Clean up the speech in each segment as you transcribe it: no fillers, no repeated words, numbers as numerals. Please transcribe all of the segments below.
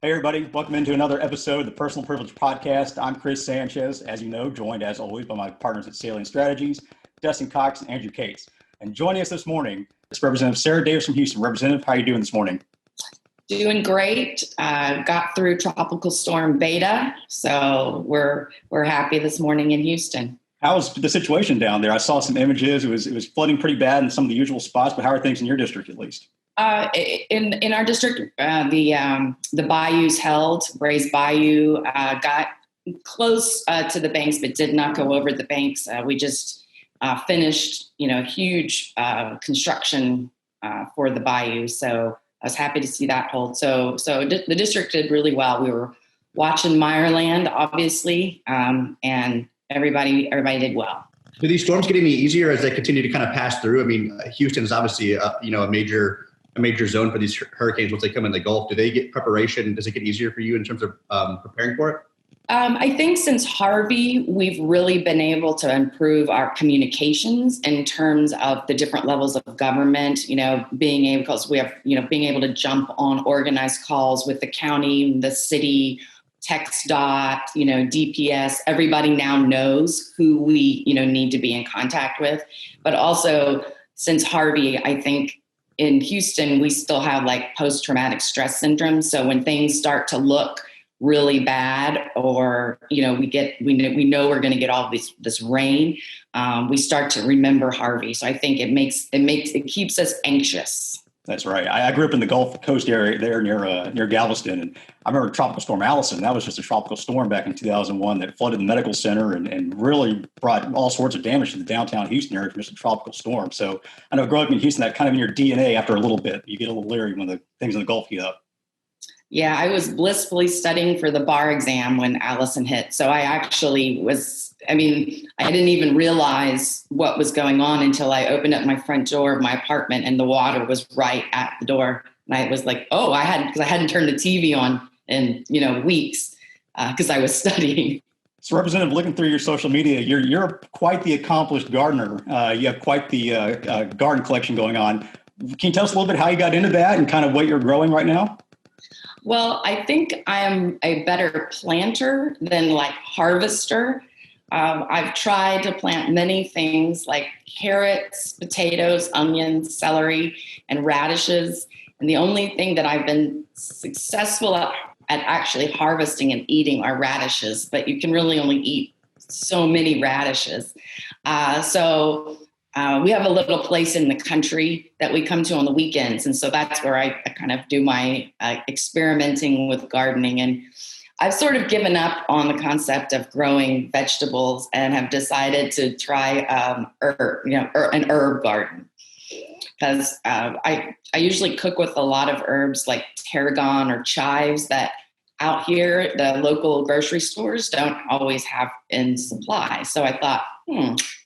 Hey, everybody. Welcome into another episode of the Personal Privilege Podcast. I'm Chris Sanchez, as you know, joined as always by my partners at Salient Strategies, Dustin Cox and Andrew Cates. And joining us this morning is Representative Sarah Davis from Houston. Representative, how are you doing this morning? Doing great. Got through Tropical Storm Beta, so we're happy this morning in Houston. How's the situation down there? I saw some images. It was flooding pretty bad in some of the usual spots, but how are things in your district at least? In our district, the bayous held. Brays Bayou got close to the banks, but did not go over the banks. We just finished, huge construction for the bayou, so I was happy to see that hold. So the district did really well. We were watching Meyerland, obviously, and everybody did well. Do these storms get any easier as they continue to kind of pass through? I mean, Houston is obviously a major zone for these hurricanes once they come in the Gulf. Do they get preparation? Does it get easier for you in terms of preparing for it? I think since Harvey, we've really been able to improve our communications in terms of the different levels of government, being able to jump on organized calls with the county, the city, TxDOT, DPS. Everybody now knows who we, need to be in contact with. But also since Harvey, I think in Houston, we still have like post-traumatic stress syndrome. So when things start to look really bad, or we know we're going to get all this rain, we start to remember Harvey. So I think it keeps us anxious. That's right. I grew up in the Gulf Coast area there near Galveston, and I remember Tropical Storm Allison. That was just a tropical storm back in 2001 that flooded the medical center and really brought all sorts of damage to the downtown Houston area from just a tropical storm. So I know growing up in Houston, that kind of in your DNA after a little bit, you get a little leery when the things in the Gulf heat up. Yeah, I was blissfully studying for the bar exam when Allison hit. So I actually I didn't even realize what was going on until I opened up my front door of my apartment and the water was right at the door. And I was like, because I hadn't turned the TV on in, weeks because I was studying. So Representative, looking through your social media, you're quite the accomplished gardener. You have quite the garden collection going on. Can you tell us a little bit how you got into that and kind of what you're growing right now? Well, I think I am a better planter than harvester. I've tried to plant many things like carrots, potatoes, onions, celery, and radishes. And the only thing that I've been successful at actually harvesting and eating are radishes, but you can really only eat so many radishes. We have a little place in the country that we come to on the weekends. And so that's where I kind of do my experimenting with gardening. And I've sort of given up on the concept of growing vegetables and have decided to try an herb garden. Because I usually cook with a lot of herbs like tarragon or chives that out here, the local grocery stores don't always have in supply. So I thought,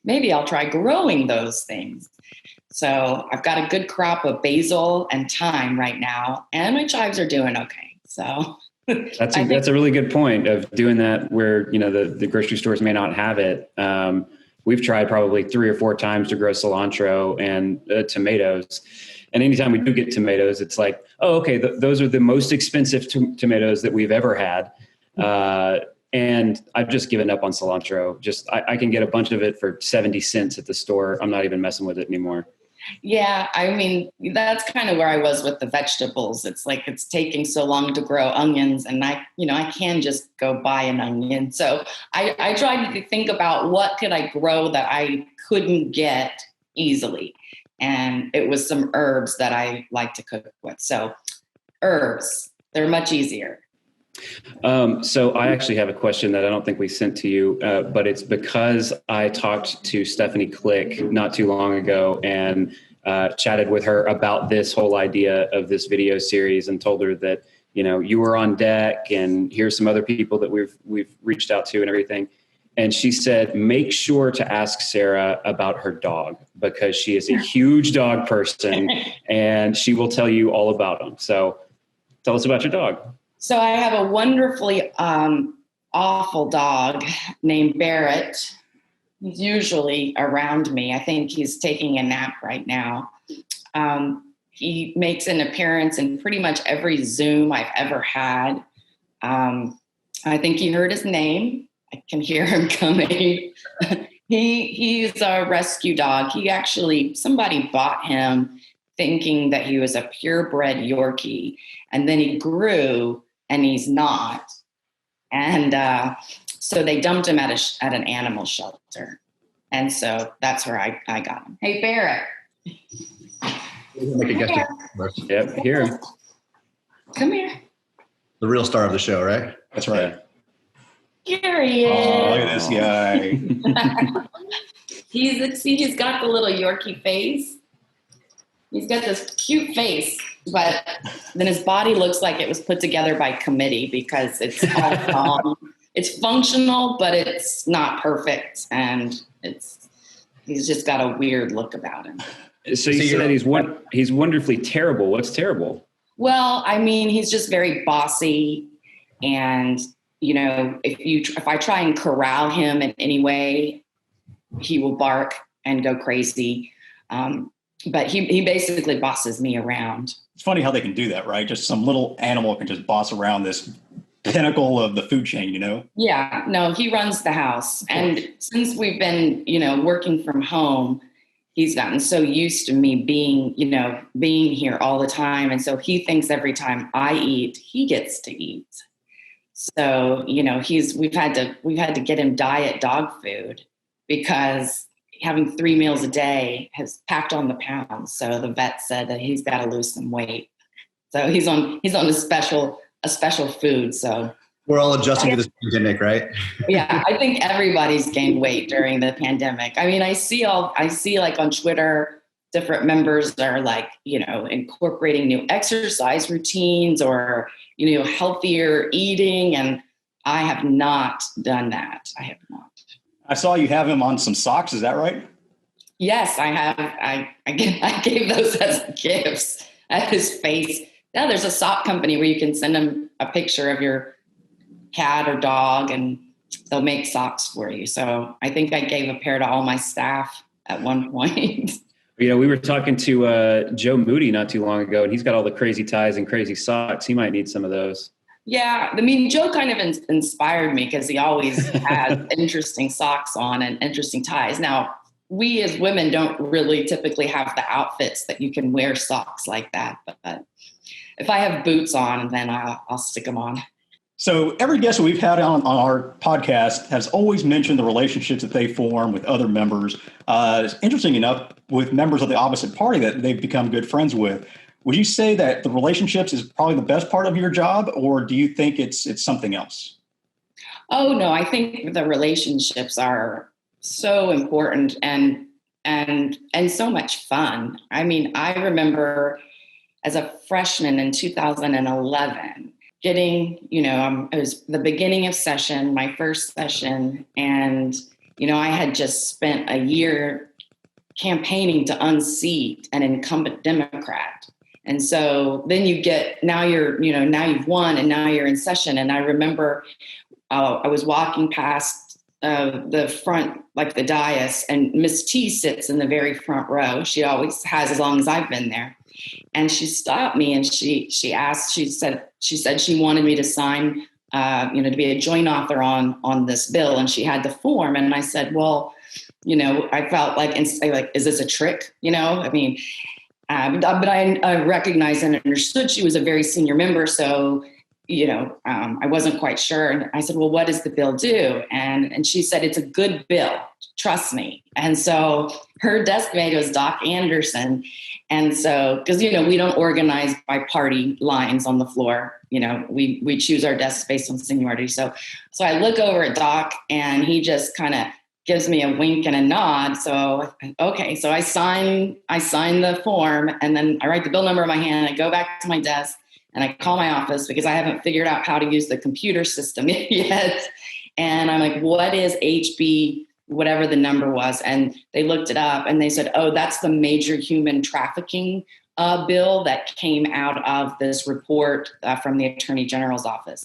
maybe I'll try growing those things. So I've got a good crop of basil and thyme right now, and my chives are doing okay. So that's a really good point of doing that where, the grocery stores may not have it. We've tried probably 3 or 4 times to grow cilantro and tomatoes. And anytime we do get tomatoes, it's like, those are the most expensive tomatoes that we've ever had. And I've just given up on cilantro. I can get a bunch of it for 70 cents at the store. I'm not even messing with it anymore. Yeah, that's kind of where I was with the vegetables. It's like it's taking so long to grow onions, and I can just go buy an onion. So I tried to think about what could I grow that I couldn't get easily. And it was some herbs that I like to cook with. So herbs, they're much easier. So I actually have a question that I don't think we sent to you, but it's because I talked to Stephanie Click not too long ago and chatted with her about this whole idea of this video series and told her that, you were on deck and here's some other people that we've reached out to and everything. And she said, make sure to ask Sarah about her dog because she is a huge dog person and she will tell you all about them. So tell us about your dog. So I have a wonderfully awful dog named Barrett. He's usually around me. I think he's taking a nap right now. He makes an appearance in pretty much every Zoom I've ever had. I think you heard his name. I can hear him coming. He's a rescue dog. Somebody bought him thinking that he was a purebred Yorkie, and then he grew and he's not. And so they dumped him at an animal shelter. And so that's where I got him. Hey, Barrett. Like a guest appearance. Yep, here him. Come here. The real star of the show, right? That's right. Here he is. Oh, look at this guy. He's got the little Yorkie face. He's got this cute face, but then his body looks like it was put together by committee because it's all wrong. It's functional, but it's not perfect, and he's just got a weird look about him. So you said he's wonderfully terrible. What's terrible? Well, I mean, he's just very bossy, and if I try and corral him in any way, he will bark and go crazy. But he basically bosses me around. It's funny how they can do that, right? Just some little animal can just boss around this pinnacle of the food chain, Yeah, no, he runs the house. And since we've been, working from home, he's gotten so used to me being here all the time. And so he thinks every time I eat, he gets to eat. So, we've had to get him diet dog food because having 3 meals a day has packed on the pounds. So the vet said that he's got to lose some weight. So he's on a special food. So we're all adjusting to this pandemic, right? Yeah, I think everybody's gained weight during the pandemic. I mean, I see like on Twitter, different members are like, incorporating new exercise routines or, healthier eating. And I have not done that. I have not. I saw you have him on some socks. Is that right? Yes, I have. I gave those as gifts at his face. Now there's a sock company where you can send them a picture of your cat or dog and they'll make socks for you. So I think I gave a pair to all my staff at one point. We were talking to Joe Moody not too long ago, and he's got all the crazy ties and crazy socks. He might need some of those. Yeah, I mean, Joe kind of inspired me because he always has interesting socks on and interesting ties. Now, we as women don't really typically have the outfits that you can wear socks like that. But if I have boots on, then I'll stick them on. So every guest we've had on our podcast has always mentioned the relationships that they form with other members. Interesting enough, with members of the opposite party that they've become good friends with. Would you say that the relationships is probably the best part of your job, or do you think it's something else? Oh, no, I think the relationships are so important and so much fun. I mean, I remember as a freshman in 2011 getting, it was the beginning of session, my first session, and, I had just spent a year campaigning to unseat an incumbent Democrat. And so then now you've won and now you're in session. And I remember I was walking past the front, like the dais, and Miss T sits in the very front row. She always has, as long as I've been there. And she stopped me and she said she wanted me to sign, to be a joint author on this bill. And she had the form. And I said, well, I felt like, is this a trick? I mean, but I recognized and understood she was a very senior member. So, I wasn't quite sure. And I said, well, what does the bill do? And she said, it's a good bill. Trust me. And so her desk mate was Doc Anderson. And so, because, we don't organize by party lines on the floor. We choose our desks based on seniority. So I look over at Doc and he just kind of gives me a wink and a nod. So, okay. So I sign the form and then I write the bill number in my hand. I go back to my desk and I call my office because I haven't figured out how to use the computer system yet. And I'm like, what is HB, whatever the number was? And they looked it up and they said, oh, that's the major human trafficking bill that came out of this report from the Attorney General's office.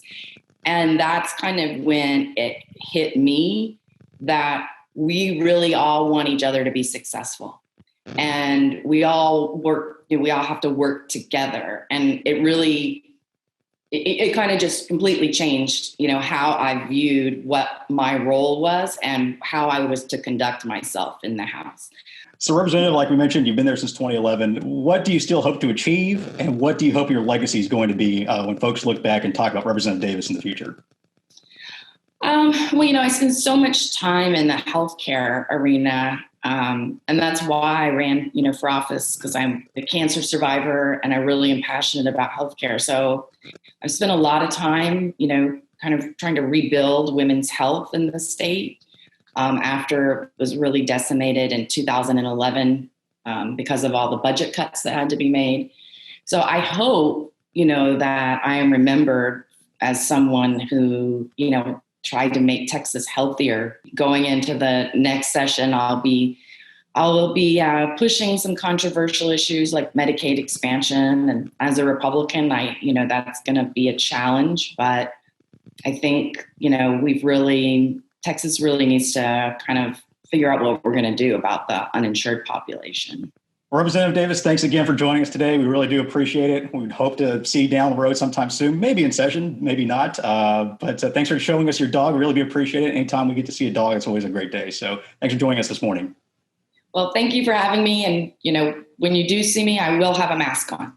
And that's kind of when it hit me that we really all want each other to be successful. and we all work, we all have to work together. And it really, it kind of just completely changed, how I viewed what my role was and how I was to conduct myself in the House. So, Representative, like we mentioned, you've been there since 2011. What do you still hope to achieve, and what do you hope your legacy is going to be when folks look back and talk about Representative Davis in the future? Well, I spent so much time in the healthcare arena, and that's why I ran, for office, because I'm a cancer survivor and I really am passionate about healthcare. So I've spent a lot of time, kind of trying to rebuild women's health in the state after it was really decimated in 2011 because of all the budget cuts that had to be made. So I hope, that I am remembered as someone who, tried to make Texas healthier. Going into the next session, I'll be pushing some controversial issues like Medicaid expansion. And as a Republican, that's going to be a challenge. But I think, Texas really needs to kind of figure out what we're going to do about the uninsured population. Representative Davis, thanks again for joining us today. We really do appreciate it. We hope to see you down the road sometime soon, maybe in session, maybe not. But thanks for showing us your dog. We really do appreciate it. Anytime we get to see a dog, it's always a great day. So thanks for joining us this morning. Well, thank you for having me. And, when you do see me, I will have a mask on.